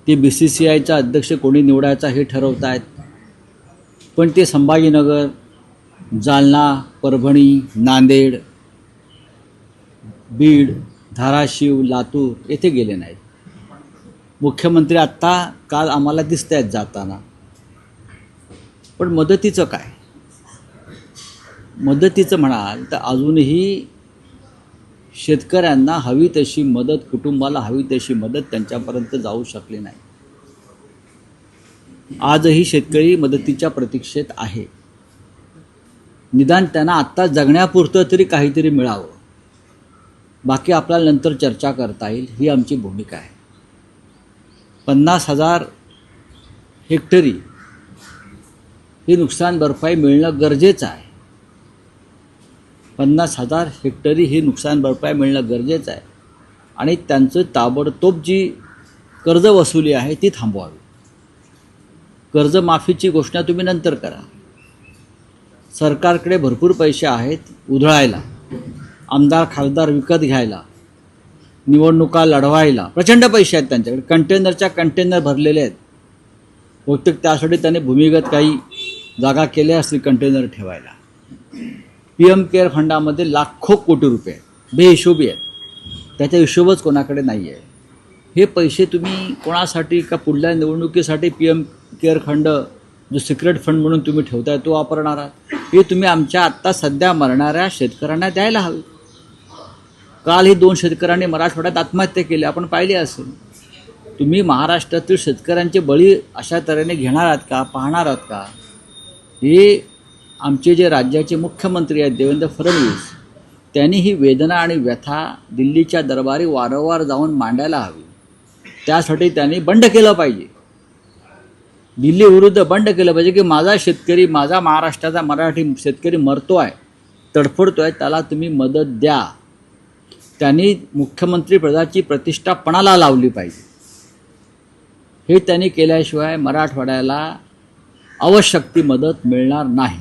ते BCCIचा अध्यक्ष कोणी निवडायचा हे ठरवत आहेत, पण ते संभाजीनगर, जालना, परभणी, नांदेड, बीड, धाराशिव, लातूर येथे गेले नाहीत. मुख्यमंत्री आत्ता काल आम्हाला दिसत आहेत जाताना. पण मदतीचं काय? मदतीचं म्हणाल तर अजूनही शेतकऱ्यांना हवी तशी मदत, कुटुंबाला हवी तशी मदत त्यांच्यापर्यंत जाऊ शकली नाही. आजही शेतकरी मदतीच्या प्रतीक्षेत आहे. निदान त्यांना आत्ता जगण्यापुरतं तरी काहीतरी मिळावं, बाकी आपल्याला नंतर चर्चा करता येईल, ही आमची भूमिका आहे. 50,000 हेक्टरी ही नुकसान भरपाई मिळणं गरजेचं आहे. 50,000 हेक्टरी ही नुकसान भरपाई मिळणं गरजेचं आहे आणि त्यांचं ताबडतोब जी कर्जवसुली आहे ती थांबवावी. कर्जमाफीची घोषणा तुम्ही नंतर करा. सरकारकडे भरपूर पैसे आहेत उधळायला, आमदार खासदार विकत घ्यायला, निवडणुका लढवायला प्रचंड पैसे आहेत त्यांच्याकडे. कंटेनरच्या कंटेनर भरलेले आहेत. बहुतेक त्यासाठी त्यांनी भूमिगत काही जागा केल्या असतील कंटेनर ठेवायला. PM केअर फंडामध्ये लाखो कोटी रुपये बेहिशोबी आहेत. त्याचा हिशोबच कोणाकडे नाही आहे. हे पैसे तुम्ही कोणासाठी का पुढल्या निवडणुकीसाठी PM केअर फंड जो सिक्रेट फंड म्हणून तुम्ही ठेवताय तो वापरणार आहात? हे तुम्ही आमच्या आत्ता सध्या मरणाऱ्या शेतकऱ्यांना द्यायला हवे. काल ही 2 शेतकऱ्यांनी मराठवाड्यात आत्महत्या केली, आपण पाहिली असेल. तुम्ही महाराष्ट्रातील शेतकऱ्यांचे बळी अशा तऱ्हेने घेणार आहात का, पाहणार आहात का? हे आमचे जे राज्याचे मुख्यमंत्री आहेत देवेंद्र फडणवीस, त्यांनी ही वेदना आणि व्यथा दिल्लीच्या दरबारी वारंवार जाऊन मांडायला हवी. त्यासाठी त्यांनी बंड केलं पाहिजे, दिल्ली विरुद्ध बंड केलं पाहिजे की माझा शेतकरी, माझा महाराष्ट्राचा मराठी शेतकरी मरतो आहे, तडफडतो आहे, त्याला तुम्ही मदत द्या. त्यांनी मुख्यमंत्री पदाची प्रतिष्ठा पणाला लावली पाहिजे. हे त्यांनी केल्याशिवाय मराठवाड्याला आवश्यक ती मदत मिळणार नाही.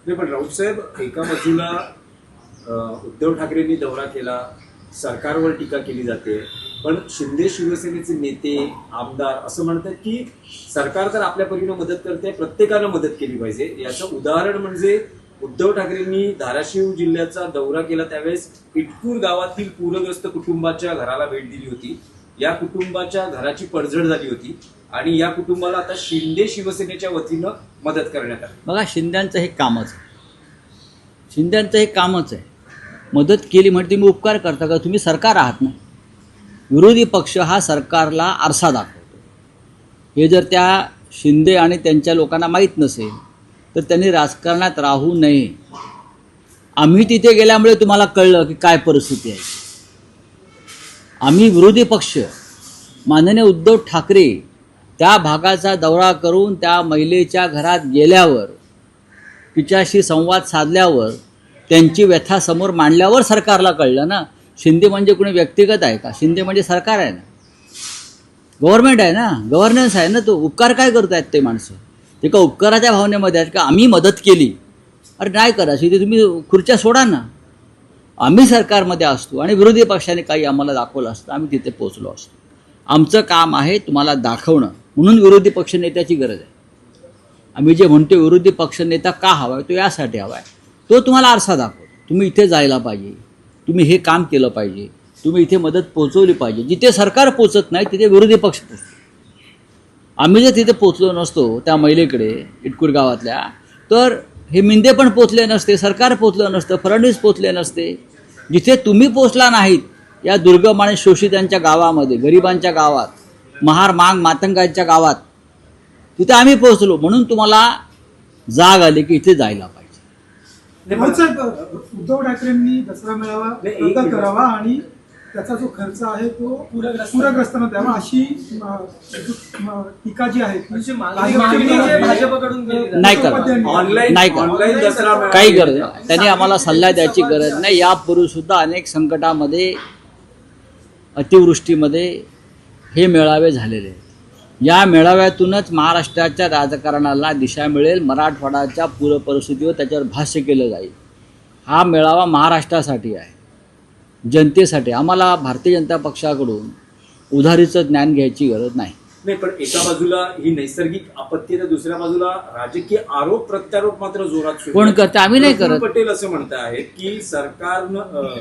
पण राऊत साहेब, एका बाजूला उद्धव ठाकरेंनी दौरा केला, सरकारवर टीका केली जाते, पण शिंदे शिवसेनेचे नेते आमदार असं म्हणतात की सरकार तर आपल्या परीने मदत करते, प्रत्येकानं मदत केली पाहिजे. याचं उदाहरण म्हणजे उद्धव ठाकरेंनी धाराशिव जिल्ह्याचा दौरा केला, त्यावेळेस इटकूर गावातील पूरग्रस्त कुटुंबाच्या घराला भेट दिली होती. या कुटुंबाच्या घराची पडझड झाली होती आणि या कुटुंबाला आता शिंदे शिवसेनेच्या वतीनं मदत करण्यात आली. बघा, शिंद्यांचं हे कामच आहे. शिंद्यांचं हे कामच आहे. मदत केली म्हणजे तुम्ही उपकार करता का? तुम्ही सरकार आहात ना. विरोधी पक्ष हा सरकारला आरसा दाखवतो. हे जर त्या शिंदे आणि त्यांच्या लोकांना माहीत नसेल तर त्यांनी राजकारणात राहू नये. आम्ही तिथे गेल्यामुळे तुम्हाला कळलं की काय परिस्थिती आहे. आम्ही विरोधी पक्ष, माननीय उद्धव ठाकरे त्या भागाचा दौरा करून त्या महिलेच्या घरात गेल्यावर, तिच्याशी संवाद साधल्यावर, त्यांची व्यथा समोर मांडल्यावर सरकारला कळलं ना. शिंदे म्हणजे कोणी व्यक्तिगत आहे का? शिंदे म्हणजे सरकार आहे ना, गव्हर्नमेंट आहे ना, गव्हर्नन्स आहे ना. तो उपकार काय करत आहेत ते माणसं? ते का उपकाराच्या भावनेमध्ये आहेत का आम्ही मदत केली? अरे नाही करायची, ते तुम्ही खुर्च्या सोडा ना. आम्ही सरकारमध्ये असतो आणि विरोधी पक्षाने काही आम्हाला दाखवलं असतं, आम्ही तिथे पोचलो असतो. आमचं काम आहे तुम्हाला दाखवणं, म्हणून विरोधी पक्षनेत्याची गरज आहे. आम्ही जे म्हणतो विरोधी पक्षनेता का हवा आहे, तो यासाठी हवा आहे, तो तुम्हाला आरसा दाखवतो. तुम्ही इथे जायला पाहिजे, तुम्ही हे काम केलं पाहिजे, तुम्ही इथे मदत पोचवली पाहिजे. जिथे सरकार पोचत नाही तिथे विरोधी पक्ष पोचतो. आम्ही जर तिथे पोचलो नसतो त्या महिलेकडे इटकूर गावातल्या, तर हे मिंदे पण पोचले नसते, सरकार पोचलं नसतं, फडणवीस पोचले नसते. जिथे तुम्ही पोचला नाहीत, या दुर्गम आणि शोषितांच्या गावामध्ये, गरिबांच्या गावात, महार मांग मातंगांच्या गावात, तिथे आम्ही पोचलो. म्हणून तुम्हाला जाग आली की इथे जायला पाहिजे. उद्धव ठाकरेंनी दसरा मेळावा रद्द करावा आणि त्याचा जो खर्च आहे तो पूरग्रस्तांना द्यावा, अशी टीका जी आहे नाही करा, काही गरज नाही. त्यांनी आम्हाला सल्ला द्यायची गरज नाही. यापूर्वी सुद्धा अनेक संकटामध्ये, अतिवृष्टीमध्ये हे मेळावे झालेले आहेत. या मेळाव्यातूनच महाराष्ट्राच्या राजकारणाला दिशा मिळेल. मराठवाड्याच्या पूरपरिस्थितीवर त्याच्यावर भाष्य केलं जाईल. हा मेळावा महाराष्ट्रासाठी आहे, जनतेसाठी. आम्हाला भारतीय जनता पक्षाकडून उधारीचं ज्ञान घ्यायची गरज नाही. नाही, पण एका बाजूला ही नैसर्गिक आपत्ती आहे तर दुसऱ्या बाजूला राजकीय आरोप प्रत्यारोप मात्र जोरात सुरू कोण आहेत. करतं? आम्ही नाही करत. प्रफुल्ल पटेल असं म्हणत आहेत की सरकारनं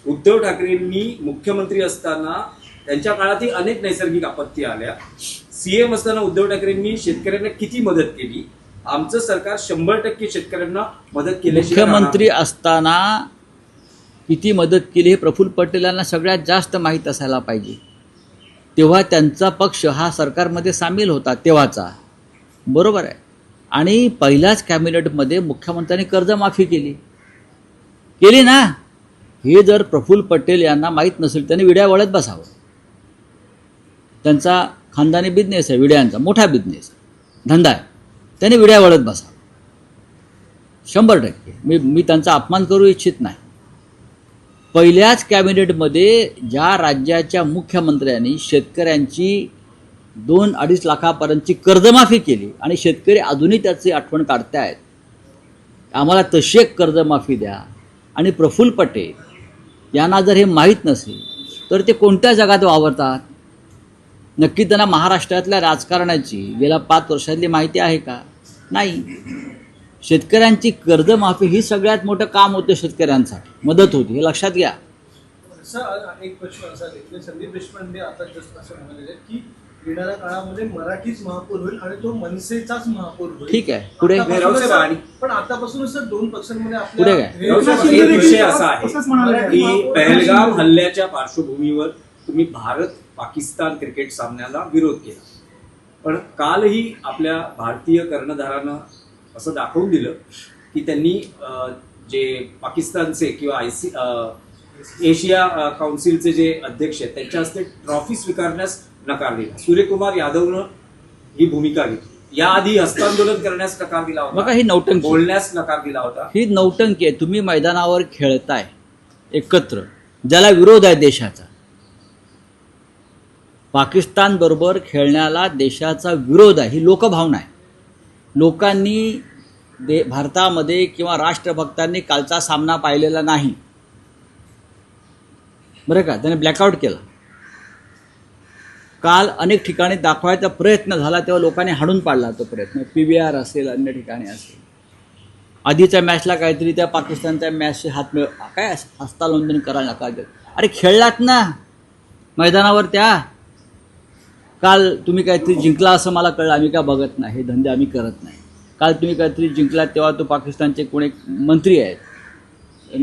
उद्धव ठाकरेंनी मुख्यमंत्री असताना त्यांच्या काळातही अनेक नैसर्गिक आपत्ती आल्या. सीएम असताना उद्धव ठाकरेंनी शेतकऱ्यांना किती मदत केली, आमचं सरकार 100% शेतकऱ्यांना मदत केल्याशिवाय मुख्यमंत्री राहणार असताना किती मदत केली हे प्रफुल्ल पटेलांना सगळ्यात जास्त माहीत असायला पाहिजे. तेव्हा त्यांचा पक्ष हा सरकारमध्ये सामील होता तेव्हाचा, बरोबर आहे. आणि पहिल्याच कॅबिनेटमध्ये मुख्यमंत्र्यांनी कर्जमाफी केली ना. हे जर प्रफुल्ल पटेल यांना माहीत नसेल त्यांनी विड्या वळत बसावं. त्यांचा खानदानी बिझनेस आहे, विड्यांचा मोठा बिझनेस धंदा आहे, त्यांनी विड्या वळत बसावं 100%. मी त्यांचा अपमान करू इच्छित नाही. पहिल्याच कॅबिनेटमध्ये ज्या राज्याच्या मुख्यमंत्र्यांनी शेतकऱ्यांची 2-2.5 लाखापर्यंतची कर्जमाफी केली आणि शेतकरी अजूनही त्याची आठवण काढतायत, आम्हाला तशी एक कर्जमाफी द्या. आणि प्रफुल्ल पटेल यांना जर हे माहीत नसेल तर ते कोणत्या जगात वावरतात? नक्की त्यांना महाराष्ट्रातल्या राजकारणाची गेल्या 5 वर्षातली माहिती आहे का? नाही. शेतकऱ्यांची कर्जमाफी ही सगळ्यात मोठं काम होतं, शेतकऱ्यांसाठी मदत होती, हे लक्षात घ्या. एक प्रश्न असा आहे, संदीप देशपांडे आता जस्ट असं म्हणाले की येणाऱ्या काळामध्ये मराठीच महापौर होईल आणि तो मनसेचाच महापौर होईल. ठीक आहे, पुढे पण आतापासूनच 2 पक्षांमध्ये पुढे काय? एक विषय असा आहे असंच म्हणाले. की पहलगाम हल्ल्याच्या पार्श्वभूमीवर तुम्ही भारत पाकिस्तान क्रिकेट सामन्याला विरोध केला, पण कालही आपल्या भारतीय कर्णधारानं असं दाखवून दिलं की त्यांनी जे पाकिस्तानचे किंवा एशिया काउन्सिलचे जे अध्यक्ष आहेत त्यांच्या हस्ते ट्रॉफी स्वीकारण्यास नकार दिला. सूर्यकुमार यादवनं ही भूमिका घेतली. याआधी हस्तांदोलन करण्यास नकार दिला बघा, होता, ही नौटंकी, बोलण्यास नकार दिला होता. ही नौटंकी आहे. तुम्ही मैदानावर खेळताय एकत्र, ज्याला विरोध आहे देशाचा. पाकिस्तान बरोबर खेळण्याला देशाचा विरोध आहे, ही लोकभावना आहे. लोकांनी भारतामध्ये किंवा राष्ट्रभक्तांनी कालचा सामना पाहिलेला नाही, बरं का. त्याने ब्लॅकआउट केला. काल अनेक ठिकाणी दाखवायचा प्रयत्न झाला तेव्हा लोकांनी हाणून पाडला तो प्रयत्न. PVR असेल, अन्य ठिकाणी असेल. आधीच्या मॅचला काहीतरी त्या पाकिस्तानच्या मॅचचे काय हस्तांदोलन करायला नकार देत. अरे खेळलात ना मैदानावर त्या. काल तुम्ही काहीतरी जिंकला असं मला कळलं, आम्ही काय बघत नाही, हे धंदे आम्ही करत नाही. काल तुम्ही काहीतरी जिंकलात तेव्हा तो पाकिस्तानचे कोणी मंत्री आहेत,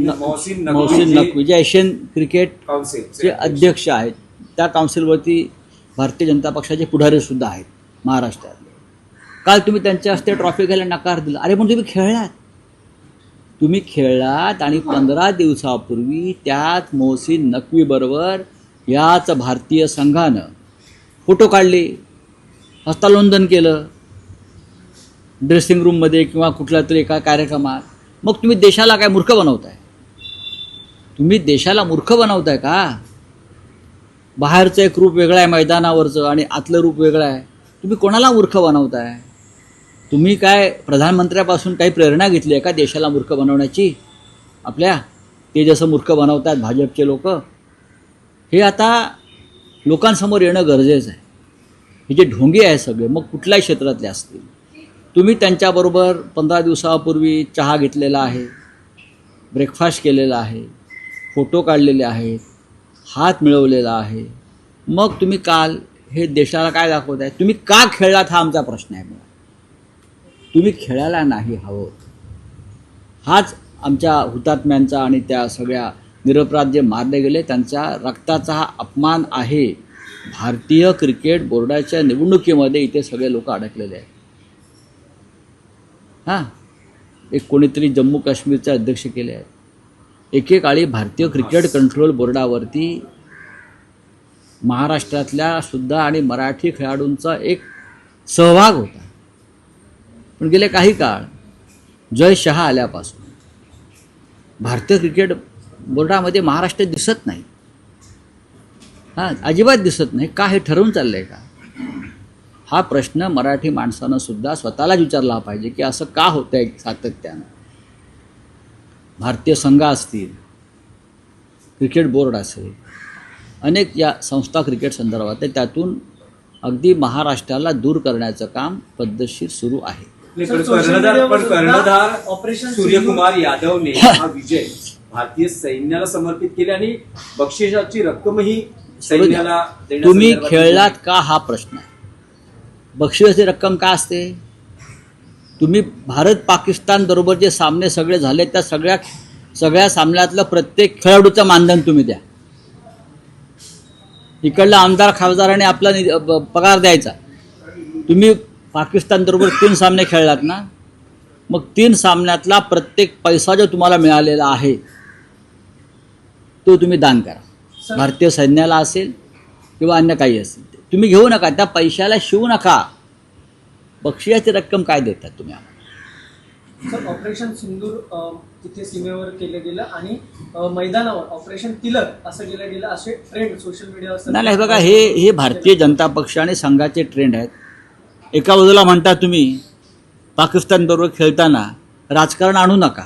मोहसिन नकवी, जे एशियन क्रिकेट काउन्सिलचे चे अध्यक्ष आहेत. त्या काउन्सिलवरती भारतीय जनता पक्षाचे पुढारीसुद्धा आहेत महाराष्ट्रातले. काल तुम्ही त्यांच्या हस्ते ट्रॉफी घ्यायला नकार दिला. अरे पण तुम्ही खेळलात आणि 15 दिवसापूर्वी त्याच मोहसिन नकवीबरोबर याच भारतीय संघानं फोटो काढले, हस्तांदोलन केलं ड्रेसिंग रूममध्ये किंवा कुठल्या तरी एका कार्यक्रमात. मग तुम्ही देशाला काय मूर्ख बनवताय? तुम्ही देशाला मूर्ख बनवताय का? बाहेरचं एक रूप वेगळं आहे मैदानावरचं आणि आतलं रूप वेगळं आहे. तुम्ही कोणाला मूर्ख बनवताय? तुम्ही काय प्रधानमंत्र्यापासून काही प्रेरणा घेतली आहे का देशाला मूर्ख बनवण्याची आपल्या? ते जसं मूर्ख बनवतात भाजपचे लोक, हे आता लोकांसमोर येणं गरजेचं आहे. हे जे ढोंगे आहे सगळे, मग कुठल्याही क्षेत्रातले असतील, तुम्ही त्यांच्याबरोबर 15 दिवसापूर्वी चहा घेतलेला आहे, ब्रेकफास्ट केलेला आहे, फोटो काढलेले आहेत, हात मिळवलेला आहे. मग तुम्ही काल हे देशाला काय दाखवत आहे? तुम्ही का खेळलात हा आमचा प्रश्न आहे. तुम्ही खेळायला नाही हवं. हाच आमच्या हुतात्म्यांचा आणि त्या सगळ्या निरपराध जे मारले गेले त्यांच्या रक्ताचा हा अपमान आहे. भारतीय क्रिकेट बोर्डाच्या निवडणुकीमध्ये इथे सगळे लोक अडकलेले आहेत. हां, एक कोणीतरी जम्मू काश्मीरचे अध्यक्ष केले आहेत. एकेकाळी भारतीय क्रिकेट कंट्रोल बोर्डावरती महाराष्ट्रातल्या सुद्धा आणि मराठी खेळाडूंचा एक सहभाग होता. पण गेले काही काळ जय शहा आल्यापासून भारतीय क्रिकेट बोर्डामध्ये महाराष्ट्र दिसत नाही. हां, अजिबात दिसत नाही. का हे ठरवून चाललं आहे का? हा प्रश्न मराठी माणसानं सुद्धा स्वतःलाच विचारला पाहिजे की असं का होतं आहे सातत्यानं. भारतीय संघ असतील, क्रिकेट बोर्ड असेल, अनेक या संस्था क्रिकेट संदर्भात त्यातून अगदी महाराष्ट्राला दूर करण्याचं काम पद्धतशीर सुरू आहे. पण social कर्णधार media कर्णधार ऑपरेशन सूर्यकुमार यादवने हा विजय भारतीय सैन्याला समर्पित केले आणि बक्षिसाची रक्कमही सैन्याला तुम्ही देण्यासंदर्भात खेळलात का हा प्रश्न आहे. बक्षिसाची रक्कम काय असते? तुम्ही भारत पाकिस्तान बरोबर जे सामने सगळे झाले त्या सगळ्या सामन्यातलं प्रत्येक खेळाडूचं मानधन तुम्ही द्या. इकडला आमदार खासदाराने आपला पगार द्यायचा. तुम्ही पाकिस्तान बरोबर 3 सामने खेळलात ना, मग 3 सामन्यातला प्रत्येक पैसा जो तुम्हाला मिळालेला आहे तो तुम्ही दान करा. भारतीय सैन्याला असेल किंवा अन्य काही असेल ते तुम्ही घेऊ नका. त्या पैशाला शिवू नका. बक्षिसाची रक्कम काय देतात तुम्ही आम्हाला? सर, ऑपरेशन सिंदूर तिथे सीमेवर केलं गेलं आणि मैदानावर ऑपरेशन तिलक असं केलं गेलं, असे ट्रेंड सोशल मीडियावर. नाही बघा, हे भारतीय जनता पक्ष आणि संघाचे ट्रेंड आहेत. एका बाजूला म्हणता तुम्ही पाकिस्तानबरोबर खेळताना राजकारण आणू नका,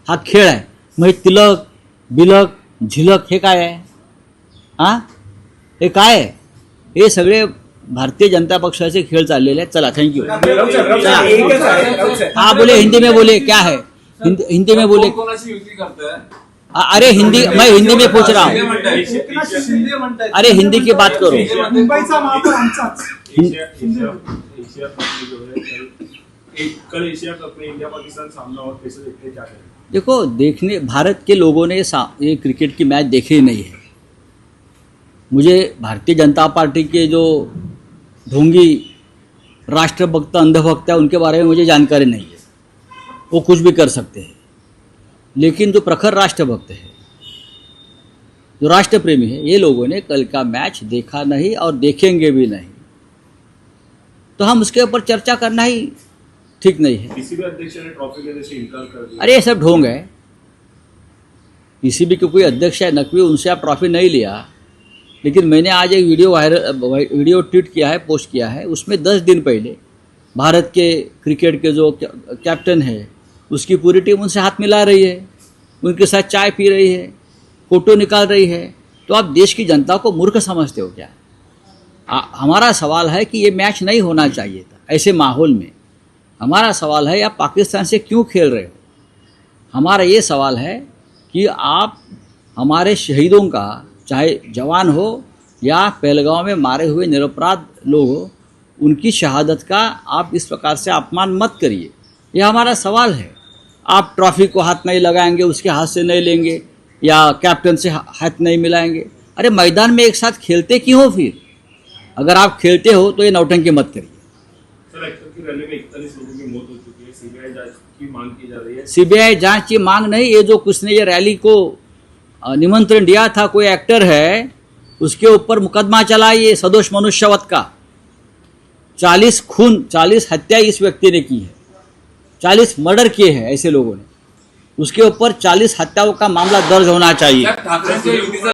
हा खेळ आहे. मग हे तिलक बिलक झिलक हे काय आहे? हां, हे काय आहे? हे सगळे भारतीय जनता पक्षाचे खेळ चाललेले आहेत. चला, थँक्यू. हाँ बोले, हिंदी में बोले, क्या है? हिंदी में बोले. अरे हिंदी, मैं हिंदी में पूछ रहा हूँ. शिंदे म्हणतायत. अरे हिंदी की बात करो. मुंबईचा महापौर आमचाच. एशिया कप में जो है कल एशिया कप में इंडिया पाकिस्तान सामना और कैसे देखते हैं, क्या करें? देखो, देखने भारत के लोगों ने ये क्रिकेट की मैच देखी नहीं है. मुझे भारतीय जनता पार्टी के जो ढोंगी राष्ट्रभक्त अंधभक्त है उनके बारे में मुझे जानकारी नहीं है. वो कुछ भी कर सकते हैं. लेकिन जो प्रखर राष्ट्रभक्त है, जो राष्ट्रप्रेमी है, ये लोगों ने कल का मैच देखा नहीं और देखेंगे भी नहीं. तो हम उसके ऊपर चर्चा करना ही ठीक नहीं है. पीसीबी अध्यक्ष ने ट्रॉफी लेने से इनकार कर दिया. अरे ये सब ढोंग है. पीसीबी के कोई अध्यक्ष है नकवी, उनसे आप ट्रॉफी नहीं लिया. लेकिन मैंने आज एक वीडियो ट्वीट किया है, पोस्ट किया है. उसमें 10 दिन पहले भारत के क्रिकेट के जो कैप्टन है उसकी पूरी टीम उनसे हाथ मिला रही है, उनके साथ चाय पी रही है, फोटो निकाल रही है. तो आप देश की जनता को मूर्ख समझते हो क्या? हमारा सवाल है कि ये मैच नहीं होना चाहिए था ऐसे माहौल में. हमारा सवाल है आप पाकिस्तान से क्यों खेल रहे हो? हमारा ये सवाल है कि आप हमारे शहीदों का, चाहे जवान हो या पहलगांव में मारे हुए निरपराध लोग हो, उनकी शहादत का आप इस प्रकार से अपमान मत करिए. ये हमारा सवाल है. आप ट्रॉफी को हाथ नहीं लगाएंगे, उसके हाथ से नहीं लेंगे या कैप्टन से हाथ नहीं मिलाएंगे. अरे मैदान में एक साथ खेलते क्यों हो? फिर अगर आप खेलते हो तो ये नौटंकी मत करिए. सर, एक्टर की रैली में 41 लोगों की मौत हो चुकी है. सीबीआई जांच की मांग की जा रही है. सीबीआई जांच की मांग नहीं, ये जो किसने ये रैली को निमंत्रण दिया था, कोई एक्टर है, उसके ऊपर मुकदमा चला ये सदोष मनुष्यवध का. 40 हत्या इस व्यक्ति ने की है, 40 मर्डर किए हैं ऐसे लोगों ने. उसके ऊपर 40 हत्याओं का मामला दर्ज होना चाहिए.